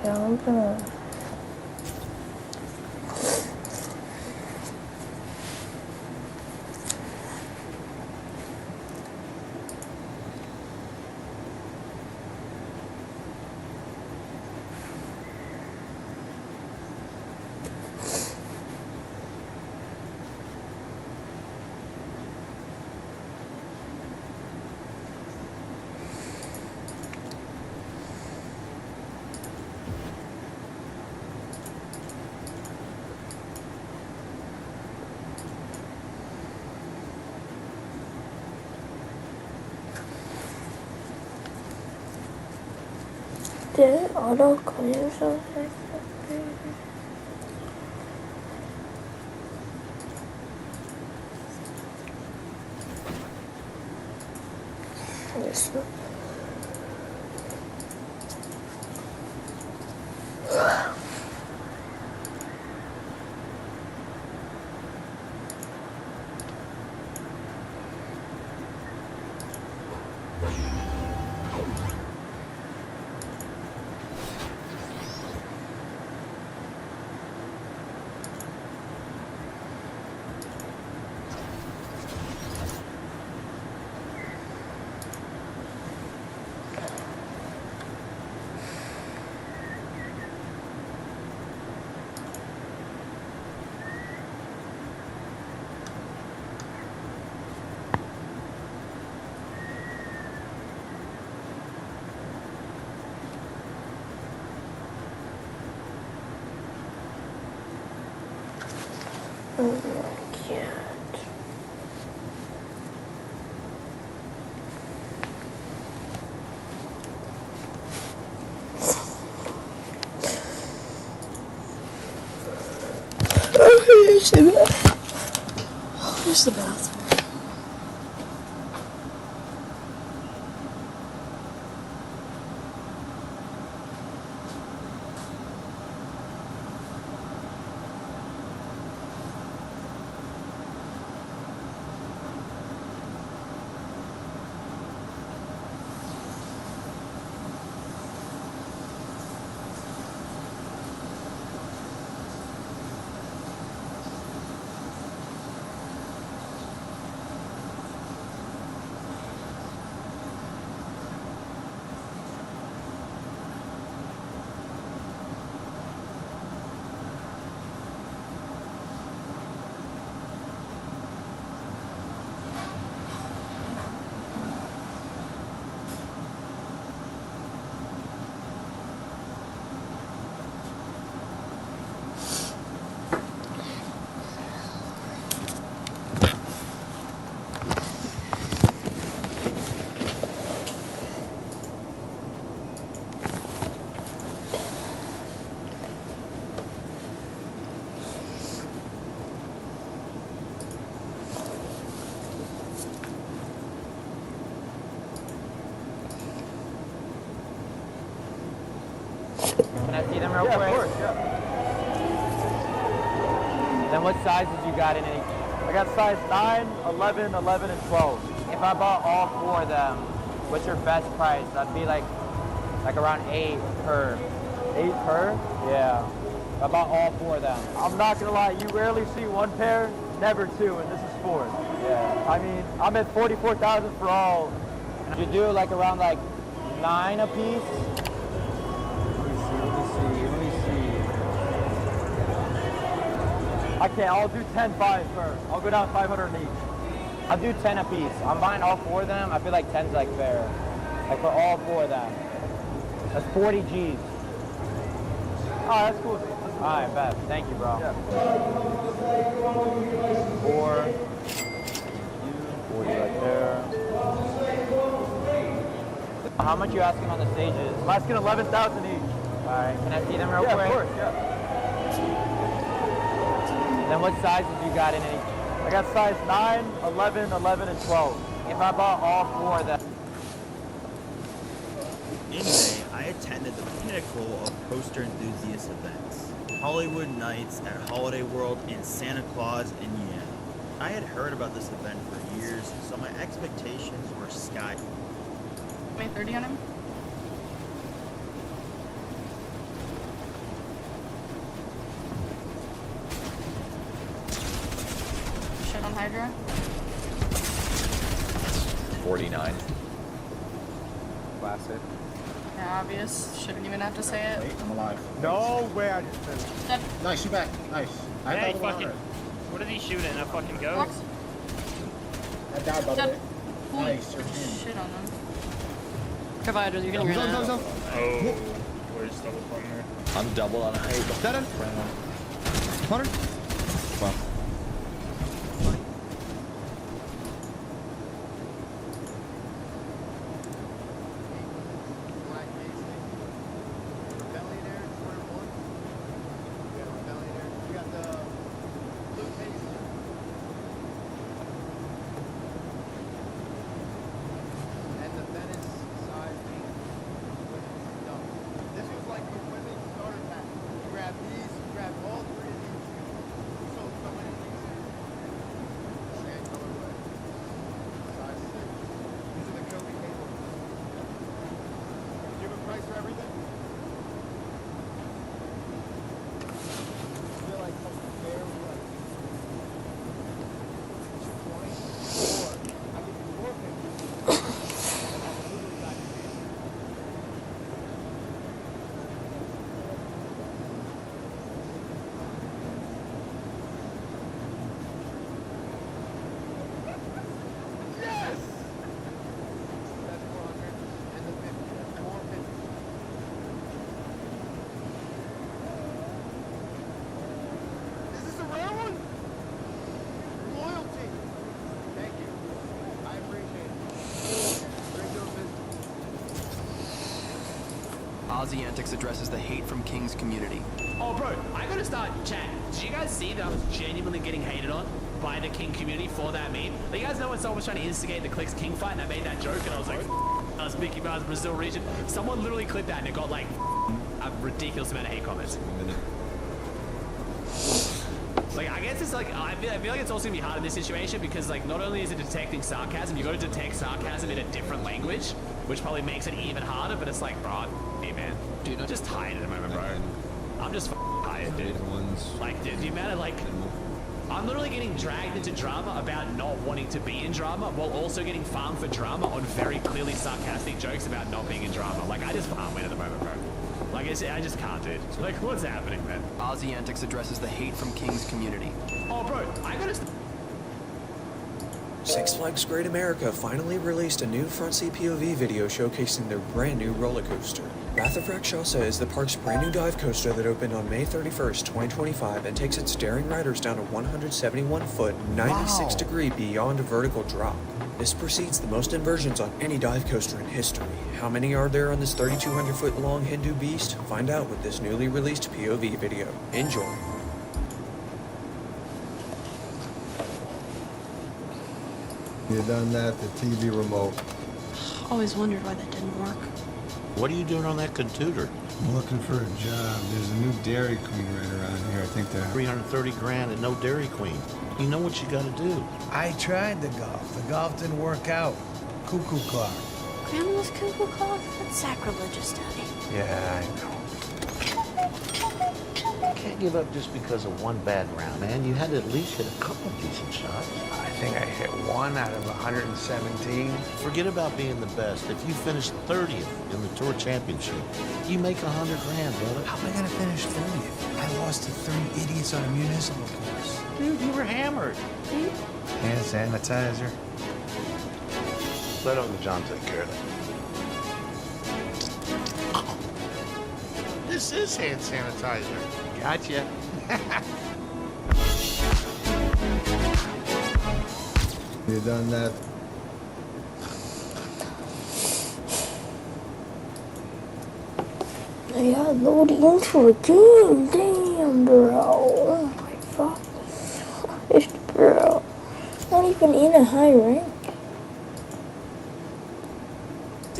两本。对，熬到考研上才没事。Rannked. Where's the bathroom? Can I see them real quick? Of course, yeah. Then what sizes you got in each? I got size 9, 11, 11, and 12. If I bought all 4 of them, what's your best price? That'd be like around 8 per. 8 per? Yeah. If I bought all 4 of them. I'm not gonna lie, you rarely see 1 pair, never 2, and this is 4. Yeah. I mean, I'm at 44,000 for all. You do like around like 9 a piece? Let me see. I can't, I'll do 10, 5 first. I'll go down 500 in each. I'll do 10 a piece. I'm buying all 4 of them. I feel like 10's like fair. Like for all 4 of them. That's 40 G's. Oh, that's cool. Alright, bet. Thank you, bro. Yeah. 4. 40 right there. How much you asking on the stages? I'm asking 11,000 each. Alright, can I see them real Yeah, quick? of course, yeah. Then what sizes you got in each? I got size 9, 11, 11, and 12. If I bought all 4 of them. In May, I attended the pinnacle of poster enthusiast events, Hollywood Nights at Holiday World and Santa Claus in Yen. I had heard about this event for years, so my expectations were sky. May 30 on him? on Hydra. 49. Classic. Yeah, obvious. Shouldn't even have to say it. Wait, I'm alive. No way I just finished. Dead. Nice, you back. Nice. I Hey, thought fucking. What are these shooting? A fucking ghost? Rocks. I died by the Dead. way. Holy Nice, search in. shit on them. Cover Hydra, you're getting ran out. Oh, where's double point there? I'm double on height. Dead end. 100. Wow. Aussie Antics addresses the hate from King's community. Oh, bro, I gotta start chat. Did you guys see that I was genuinely getting hated on by the King community for that meme? Like, you guys know when someone was trying to instigate the Clicks King fight and I made that joke and I was like, I was Mickey Mouse Brazil region. Someone literally clipped that and it got like a ridiculous amount of hate comments. Like, I guess it's like, I feel like it's also gonna be hard in this situation because, like, not only is it detecting sarcasm, you gotta detect sarcasm in a different language, which probably makes it even harder, but it's like, bro, hey man, dude, I'm just tired at the moment, bro. I'm just tired, dude. Like, dude, the amount of, like, I'm literally getting dragged into drama about not wanting to be in drama while also getting farmed for drama on very clearly sarcastic jokes about not being in drama. Like, I just can't win at the moment, bro. Like, I just can't, dude. Like, what's happening, man? Aussie Antics addresses the hate from King's community. Oh, bro, I gotta... Six Flags Great America finally released a new front seat POV video showcasing their brand new roller coaster. Wrath of Rakshasa is the park's brand new dive coaster that opened on May 31st, 2025 and takes its daring riders down a 171-foot, 96-degree beyond vertical drop. This precedes the most inversions on any dive coaster in history. How many are there on this 3,200-foot long Hindu beast? Find out with this newly released POV video. Enjoy. You done that, the TV remote. Always wondered why that didn't work. What are you doing on that computer? I'm looking for a job. There's a new Dairy Queen right around here. I think they're 330 grand and no Dairy Queen. You know what you gotta do. I tried the golf. The golf didn't work out. Cuckoo clock. Grandma's cuckoo clock? That's sacrilegious, Daddy. Yeah, I know. Can't give up just because of one bad round, man. You had to at least hit a couple decent shots. I think I hit 1 out of 117. Forget about being the best. If you finish 30th in the Tour Championship, you make 100 grand, brother. How am I gonna finish 30th? I lost to 3 idiots on a municipal course. Dude, you were hammered. Hand sanitizer. Let Uncle John take care of that. This is hand sanitizer. Gotcha. You done that? I got loaded into a game. Damn, bro. Oh my fuck. This bro. Not even in a high rank.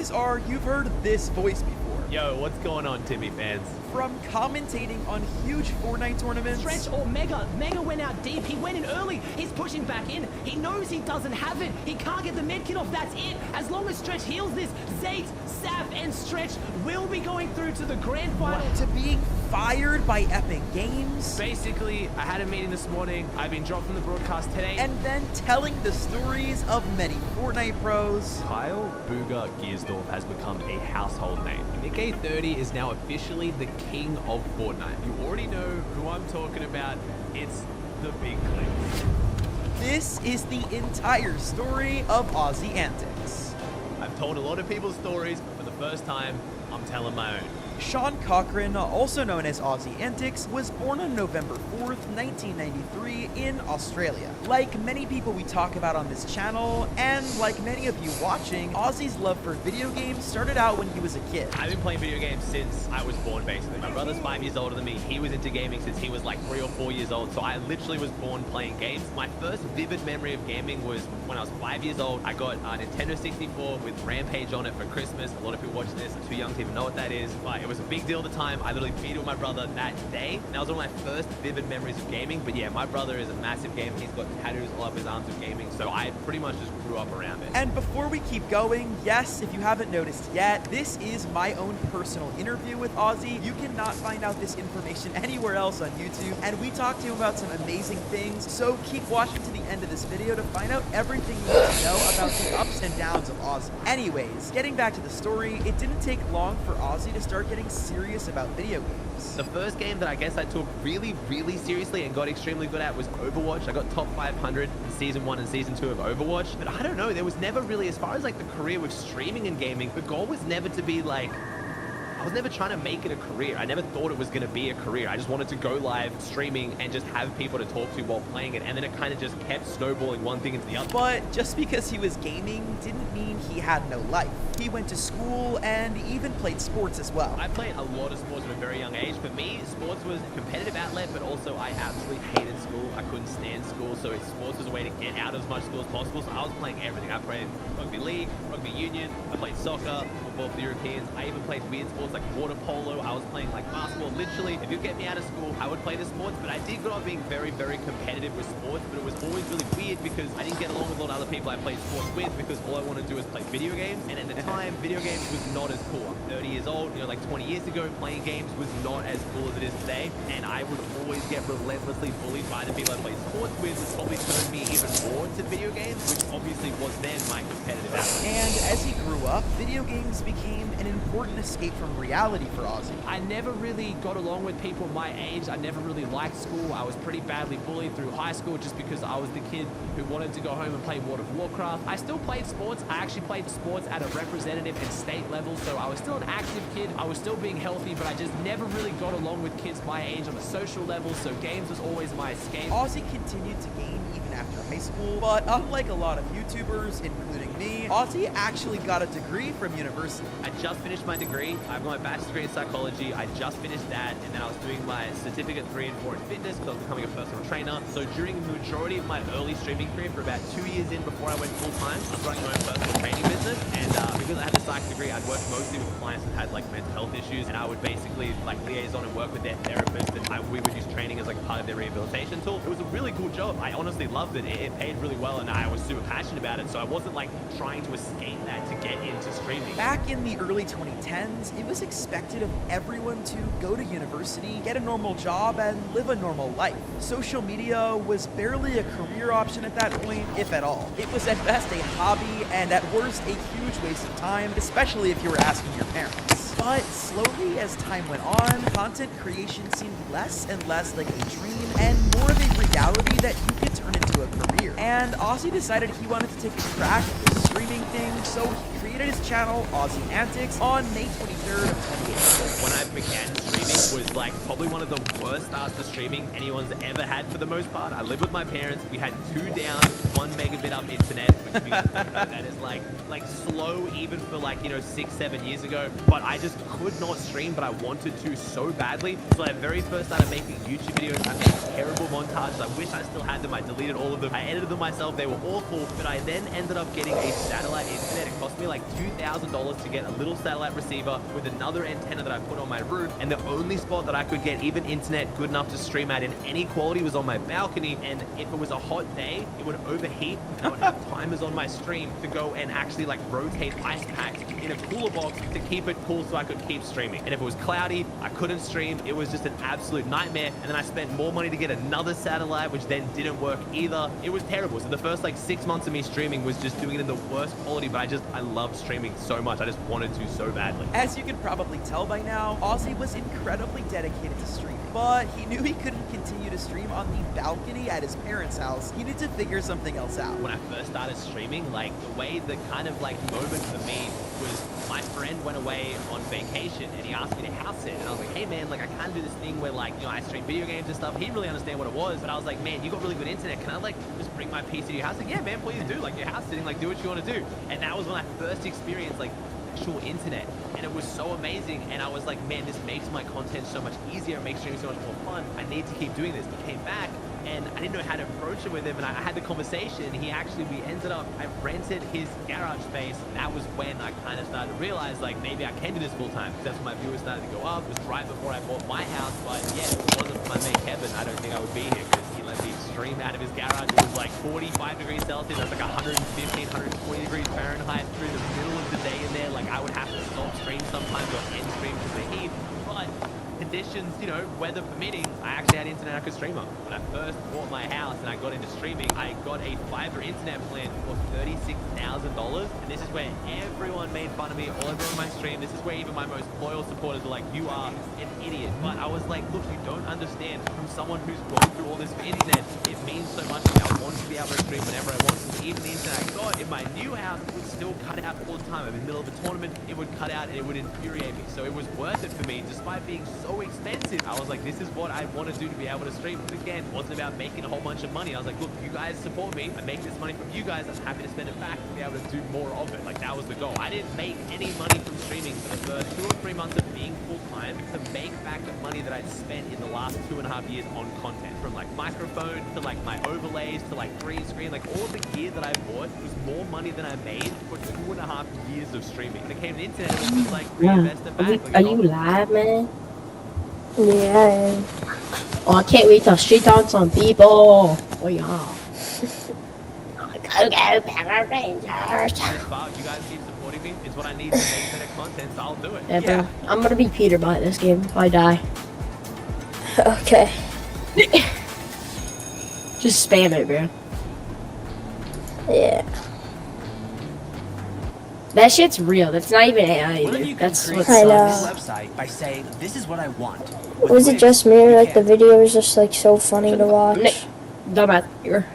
Chances are you've heard this voice before. Yo, what's going on, Timmy fans? From commentating on huge Fortnite tournaments. Stretch or Mega. Mega went out deep. He went in early. He's pushing back in. He knows he doesn't have it. He can't get the med kit off. That's it. As long as Stretch heals this, Zayt, Saf, and Stretch will be going through to the grand final. To being fired by Epic Games. Basically, I had a meeting this morning. I've been dropped from the broadcast today. And then telling the stories of many Fortnite pros. Kyle Booger Gearsdorf has become a household name. Nick A30 is now officially the king of Fortnite. You already know who I'm talking about. It's the big clip. This is the entire story of Aussie antics. I've told a lot of people's stories, but for the first time, I'm telling my own. Sean Cochran, also known as Aussie Antics, was born on November 4th, 1993 in Australia. Like many people we talk about on this channel, and like many of you watching, Aussie's love for video games started out when he was a kid. I've been playing video games since I was born, basically. My brother's 5 years older than me. He was into gaming since he was like 3 or 4 years old, so I literally was born playing games. My first vivid memory of gaming was when I was 5 years old. I got a Nintendo 64 with Rampage on it for Christmas. A lot of people watching this are too young to even know what that is, but it was a big deal at the time. I literally beat it with my brother that day. And that was one of my first vivid memories of gaming. But yeah, my brother is a massive gamer. He's got tattoos all up his arms of gaming, so I pretty much just grew up around it. And before we keep going, yes, if you haven't noticed yet, this is my own personal interview with Aussie. You cannot find out this information anywhere else on YouTube, and we talked to him about some amazing things, so keep watching to the end of this video to find out everything you need to know about the ups and downs of Aussie. Anyways, getting back to the story, it didn't take long for Aussie to start getting serious about video games. The first game that I guess I took really, really seriously and got extremely good at was Overwatch. I got top 500 in Season 1 and Season 2 of Overwatch. But I don't know, there was never really, as far as like the career with streaming and gaming, the goal was never to be like, I was never trying to make it a career. I never thought it was going to be a career. I just wanted to go live streaming and just have people to talk to while playing it. And then it kind of just kept snowballing one thing into the other. But just because he was gaming didn't mean he had no life. He went to school and even played sports as well. I played a lot of sports at a very young age. For me, sports was a competitive outlet, but also I absolutely hated school. I couldn't stand school, so sports was a way to get out as much school as possible. So I was playing everything. I played rugby league, rugby union, I played soccer, football for the Europeans. I even played weird sports like water polo. I was playing like basketball. Literally, if you get me out of school, I would play the sports, but I did grow up being very, very competitive with sports, but it was always really weird because I didn't get along with a lot of other people I played sports with because all I wanted to do was play video games, and at the time, video games was not as cool. I'm 30 years old, you know, like 20 years ago, playing games was not as cool as it is today, and I would always get relentlessly bullied by the people I played sports with, which probably turned me even more to video games, which obviously was then my competitive outlet. And as he grew up, video games became an important escape from reality for Aussie. I never really got along with people my age. I never really liked school. I was pretty badly bullied through high school just because I was the kid who wanted to go home and play World of Warcraft. I still played sports. I actually played sports at a representative and state level, so I was still an active kid. I was still being healthy, but I just never really got along with kids my age on a social level, so games was always my escape. Aussie continued to game even after high school, but unlike a lot of YouTubers, including me, Aussie actually got a degree from university. I just finished my degree. I've got my bachelor's degree in psychology. I just finished that, and then I was doing my certificate 3 and 4 in fitness because I was becoming a personal trainer. So during the majority of my early streaming career, for about 2 years in before I went full-time, I was running my own personal training business, and because I had the psych degree, I'd work mostly with clients that had like mental health issues, and I would basically like liaison and work with their therapists, and we would use training as like part of their rehabilitation tool. It was a really cool job. I honestly loved it. It paid really well, and I was super passionate about it, so I wasn't like trying to escape that to get into streaming. Back in the early 2010s, it was expected of everyone to go to university, get a normal job, and live a normal life. Social media was barely a career option at that point, if at all. It was at best a hobby, and at worst a huge waste of time, especially if you were asking your parents. But slowly as time went on, content creation seemed less and less like a dream and more of a reality that you could turn into a career. And Aussie decided he wanted to take a crack at the streaming thing, so he created his channel, Aussie Antics, on May 23rd of 2018. When I began streaming was like probably one of the worst starts to streaming anyone's ever had for the most part. I lived with my parents. We had 2 down, 1 megabit up internet, which means that is like slow even for like, you know, 6-7 years ago. But I just could not stream, but I wanted to so badly. So I very first started making YouTube videos. I made terrible montages. I wish I still had them. I deleted all of them. I edited them myself. They were awful. But I then ended up getting a satellite internet. It cost me like $2,000 to get a little satellite receiver with another antenna that I put on my roof. And the only spot that I could get even internet good enough to stream at in any quality was on my balcony. And if it was a hot day, it would overheat. And I would have timers on my stream to go and actually like rotate ice packs in a cooler box to keep it cool so I could keep streaming. And if it was cloudy, I couldn't stream. It was just an absolute nightmare. And then I spent more money to get another satellite, which then didn't work either. It was terrible. So the first like 6 months of me streaming was just doing it in the worst quality, but I love streaming so much. I just wanted to so badly. As you can probably tell by now, Ozzy was incredibly dedicated to streaming, but he knew he couldn't continue to stream on the balcony at his parents' house. He needed to figure something else out. When I first started streaming, like the way the kind of like moment for me was my friend went away on vacation and he asked me to house sit, and I was like, hey man, like I kind of do this thing where like, you know, I stream video games and stuff. He didn't really understand what it was, but I was like, man, you got really good internet. Can I like just bring my PC to your house? Like, yeah man, please do. Like, you're house sitting, like do what you want to do. And that was when I first experienced like actual internet, and it was so amazing. And I was like, man, this makes my content so much easier, it makes streaming so much more fun. I need to keep doing this. He came back and I didn't know how to approach it with him, and I had the conversation. We ended up, I rented his garage space. That was when I kind of started to realize like maybe I can do this full time. That's when my viewers started to go up. It was right before I bought my house, but yeah, if it wasn't for my mate Kevin, I don't think I would be here, because he let me stream out of his garage. It was like 45 degrees Celsius, that's like 115, 120 degrees Fahrenheit through the middle of the day in there. Like I would have to stop stream sometimes or end stream because of the heat, but conditions, you know, weather permitting, I actually had internet I could stream on. When I first bought my house and I got into streaming, I got a fiber internet plan for $36,000, and this is where everyone made fun of me all over on my stream. This is where even my most loyal supporters were like, you are an idiot. But I was like, look, you don't understand. From someone who's gone through all this for internet, it means so much. I want to be able to stream whenever I want. Even the internet I got in my new house would still cut out all the time. In the middle of a tournament, it would cut out and it would infuriate me. So it was worth it for me, despite being so expensive. I was like, this is what I want to do to be able to stream. But again, it wasn't about making a whole bunch of money. I was like, look, you guys support me. I make this money from you guys. I'm happy to spend it back to be able to do more of it. Like, that was the goal. I didn't make any money from streaming for the first 2 or 3 months of being full-time to make back the money that I'd spent in the last 2.5 years on content. From like microphone to like my overlays to like green screen, like all the gear that I bought was more money than I made for 2.5 years of streaming. When it came to internet, it was just like reinvest it back. Are you live, man? Yeah, I am. Oh, I can't wait to street on some people. Oh yeah. Go Power Rangers. You guys keep supporting me. It's what I need to make better content, so I'll do it. Yeah, bro. I'm gonna be Peter Bot this game if I die. Okay. Just spam it, bro. Yeah. That shit's real. That's not even AI either. That's what's I know. Website by saying, this is what I want. Was it just me, or like the video was just like so funny to watch? Dumbass. You're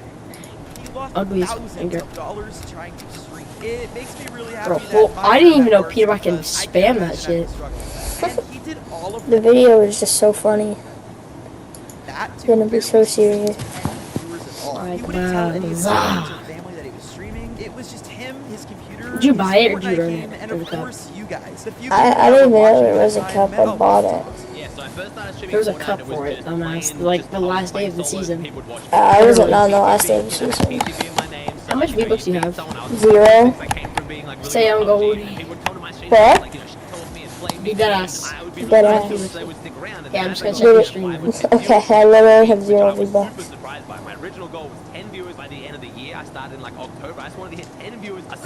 ugly as Thousands finger. of dollars trying to stream. It makes me really happy Bro, that my I didn't even know network Peter Bot can was- I spam can't that imagine shit. having to struggle with that. And he did all of The video was just so funny. that It's to gonna be so serious. viewers at all. Like, He wouldn't tell any of his wow. friends or family that he was streaming. It was just him, his computer, Did you his buy it or did you Fortnite learn game, it and from of the cup? course you guys. The few I people didn't that even were know watching there at was the a time cup. meant I a lot bought to it. us. Yeah, so I first started streaming There was a Fortnite, cup it was for it, just dumbass. playing Like just the I was last day playing of the solo, season. people would watch I wasn't on the last day of the season. PCB in my name, so How much like, you know, V-Bucks do you have? someone else- 0. I came from being like really Say I'm PUBG, gold. and people would come to my stream, What? like, you know, she told me and blamed Be me, dead and ass. I would be Dead really ass. nice, so they would stick around, and Yeah, I'm then just as gonna I check got your older, stream. I would get Okay, I literally have 0 I was V-Bucks. super surprised by it. My original goal was 10 viewers by the end of the year. I started in like October. I just wanted to hit 10 viewers. I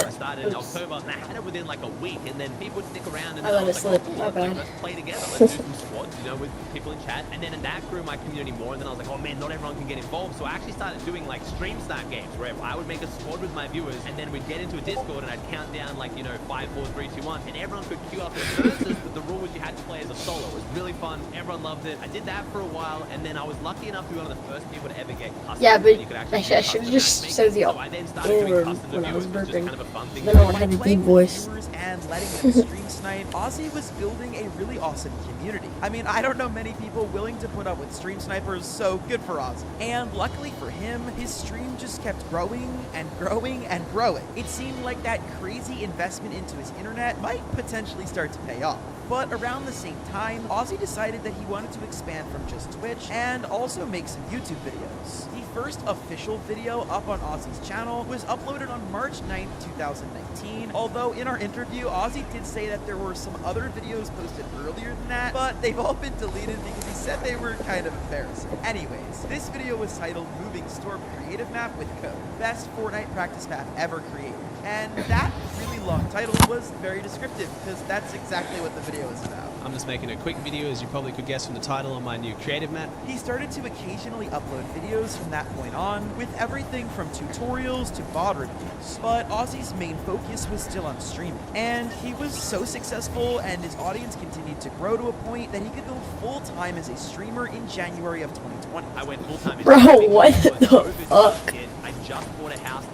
started in October, and I had it within like a week, and then people would stick around, and I then let was it like, slip. oh, My bad. let's play together. Let's do some squads, you know, with people in chat. And then that grew my community more, and then I was like, oh man, not everyone can get involved. So I actually started doing like stream start games where I would make a squad with my viewers, and then we'd get into a Discord, and I'd count down like, you know, 5, 4, 3, 2, 1, and everyone could queue up their verses, but the rule was you had to play as a solo. It was really fun. Everyone loved it. I did that for a while, and then I was lucky enough to be one of the first people to ever get custom. Yeah, but You could I should custom have just matchmaking. said the So I then started doing or custom when I was viewers, which was just burping. kind of a fun thing. Then I would By have a playing deep with voice. viewers and letting them stream snipe, Ozzy was building a really awesome community. I mean, I don't know many people willing to put up with stream snipers, so good for Ozzy. And luckily for him, his stream just kept growing and growing and growing. It seemed like that crazy investment into his internet might potentially start to pay off. But around the same time, Ozzy decided that he wanted to expand from just Twitch and also make some YouTube videos. The first official video up on Ozzy's channel was uploaded on March 9th, 2019, although in our interview, Ozzy did say that there were some other videos posted earlier than that, but they've all been deleted because he said they were kind of embarrassing. Anyways, this video was titled Moving Store Creative Map with Code, best Fortnite practice map ever created. And that really long title was very descriptive because that's exactly what the video is about. I'm just making a quick video, as you probably could guess from the title, on my new creative map. He started to occasionally upload videos from that point on, with everything from tutorials to VOD reviews. But Ozzy's main focus was still on streaming. And he was so successful and his audience continued to grow to a point that he could go full-time as a streamer in January of 2020. I went full-time. Bro, what the fuck? I just bought a house.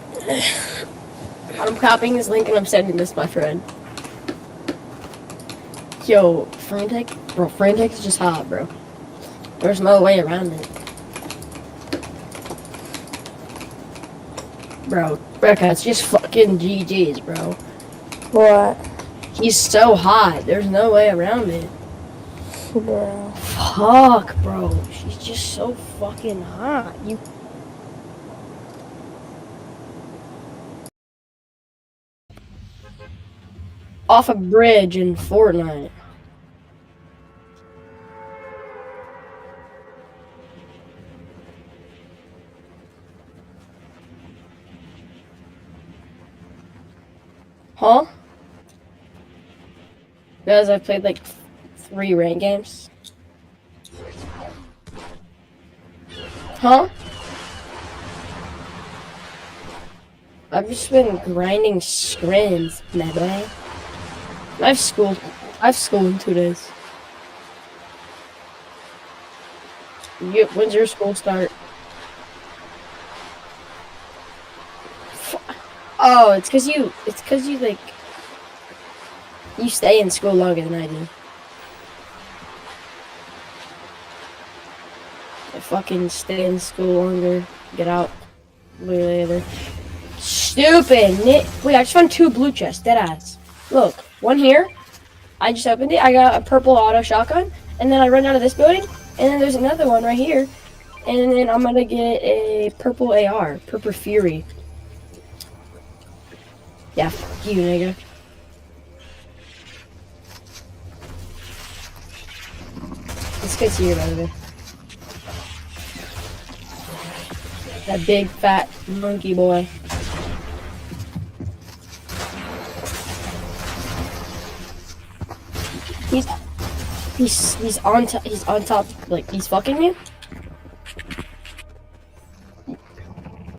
I'm copying this link and I'm sending this to my friend. Yo, Frantic? Bro, Frantic is just hot, bro. There's no way around it. Bro, Becca, it's just fucking GG's, bro. What? He's so hot. There's no way around it. Bro. Fuck, bro. She's just so fucking hot. You. Off a bridge in Fortnite. Huh? Guys, I've played like 3 rank games. Huh? I've just been grinding scrims, my boy. I've schooled in 2 days. When's your school start? Oh, it's cause you like, you stay in school longer than I do. I fucking stay in school longer, get out later. Stupid! Wait, I just found 2 blue chests, deadass. Look, one here. I just opened it. I got a purple auto shotgun, and then I run out of this building, and then there's another one right here, and then I'm gonna get a purple AR, Purple Fury. Yeah, fuck you, nigga. This kid's here, by the way. That big fat monkey boy. He's on top, like, he's fucking you?